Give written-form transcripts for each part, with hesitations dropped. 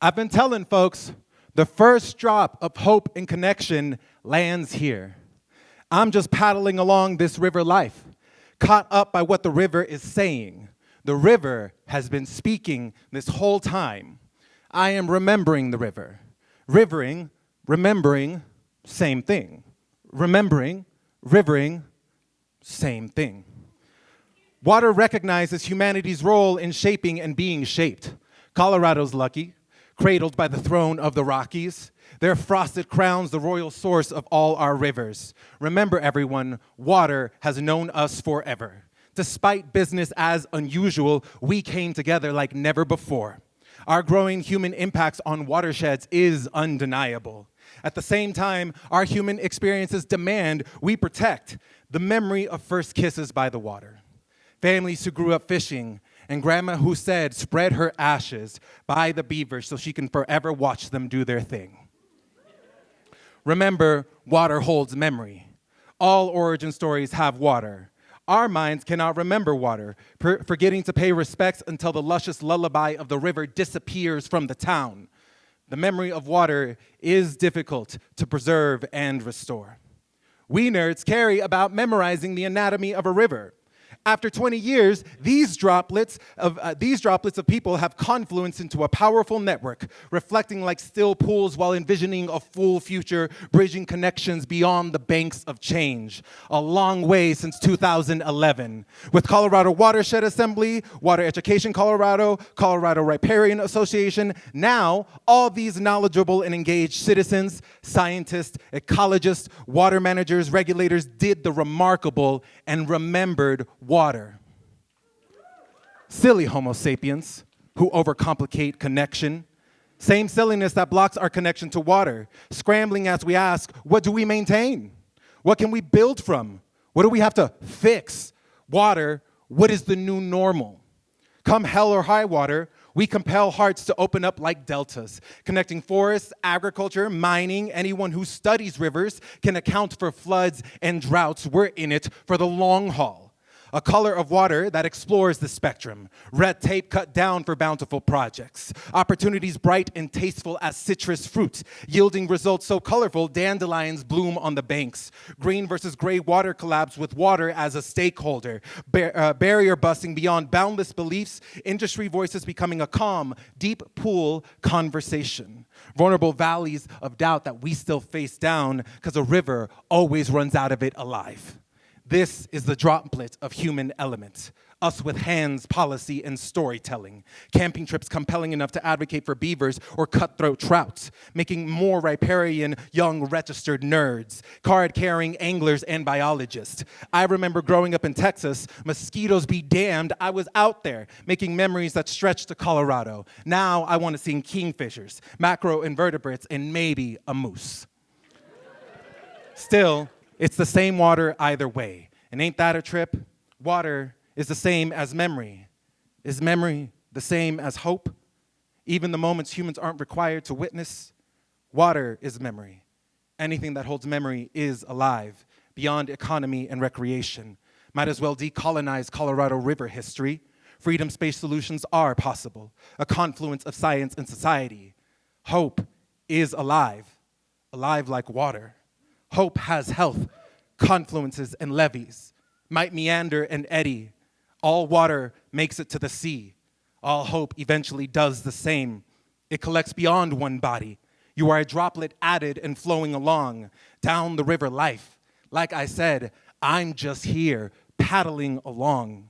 I've been telling folks, the first drop of hope and connection lands here. I'm just paddling along this river life, caught up by what the river is saying. The river has been speaking this whole time. I am remembering the river. Rivering, remembering, same thing. Remembering, rivering, same thing. Water recognizes humanity's role in shaping and being shaped. Colorado's lucky, cradled by the throne of the Rockies. Their frosted crowns, the royal source of all our rivers. Remember, everyone, water has known us forever. Despite business as unusual, we came together like never before. Our growing human impacts on watersheds is undeniable. At the same time, our human experiences demand we protect the memory of first kisses by the water. Families who grew up fishing, and grandma who said, spread her ashes by the beavers so she can forever watch them do their thing. Remember, water holds memory. All origin stories have water. Our minds cannot remember water, forgetting to pay respects until the luscious lullaby of the river disappears from the town. The memory of water is difficult to preserve and restore. We nerds care about memorizing the anatomy of a river. After 20 years, these droplets of people have confluenced into a powerful network, reflecting like still pools while envisioning a full future, bridging connections beyond the banks of change. A long way since 2011. With Colorado Watershed Assembly, Water Education Colorado, Colorado Riparian Association, now all these knowledgeable and engaged citizens, scientists, ecologists, water managers, regulators did the remarkable and remembered water. Silly Homo sapiens who overcomplicate connection. Same silliness that blocks our connection to water. Scrambling as we ask, what do we maintain? What can we build from? What do we have to fix? Water, what is the new normal? Come hell or high water, we compel hearts to open up like deltas, connecting forests, agriculture, mining. Anyone who studies rivers can account for floods and droughts. We're in it for the long haul. A color of water that explores the spectrum. Red tape cut down for bountiful projects. Opportunities bright and tasteful as citrus fruit, yielding results so colorful dandelions bloom on the banks. Green versus gray water collabs with water as a stakeholder. Barrier busting beyond boundless beliefs. Industry voices becoming a calm, deep pool conversation. Vulnerable valleys of doubt that we still face down because a river always runs out of it alive. This is the droplet of human element. Us with hands, policy, and storytelling. Camping trips compelling enough to advocate for beavers or cutthroat trouts. Making more riparian young registered nerds. Card-carrying anglers and biologists. I remember growing up in Texas, mosquitoes be damned, I was out there making memories that stretch to Colorado. Now I want to see kingfishers, macroinvertebrates, and maybe a moose. Still, it's the same water either way. And ain't that a trip? Water is the same as memory. Is memory the same as hope? Even the moments humans aren't required to witness, water is memory. Anything that holds memory is alive, beyond economy and recreation. Might as well decolonize Colorado River history. Freedom space solutions are possible, a confluence of science and society. Hope is alive, alive like water. Hope has health, confluences, and levees, might meander and eddy. All water makes it to the sea. All hope eventually does the same. It collects beyond one body. You are a droplet added and flowing along, down the river life. Like I said, I'm just here, paddling along.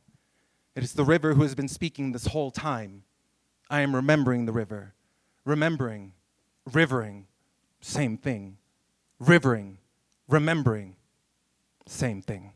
It is the river who has been speaking this whole time. I am remembering the river. Remembering, rivering, same thing. Rivering, remembering, same thing.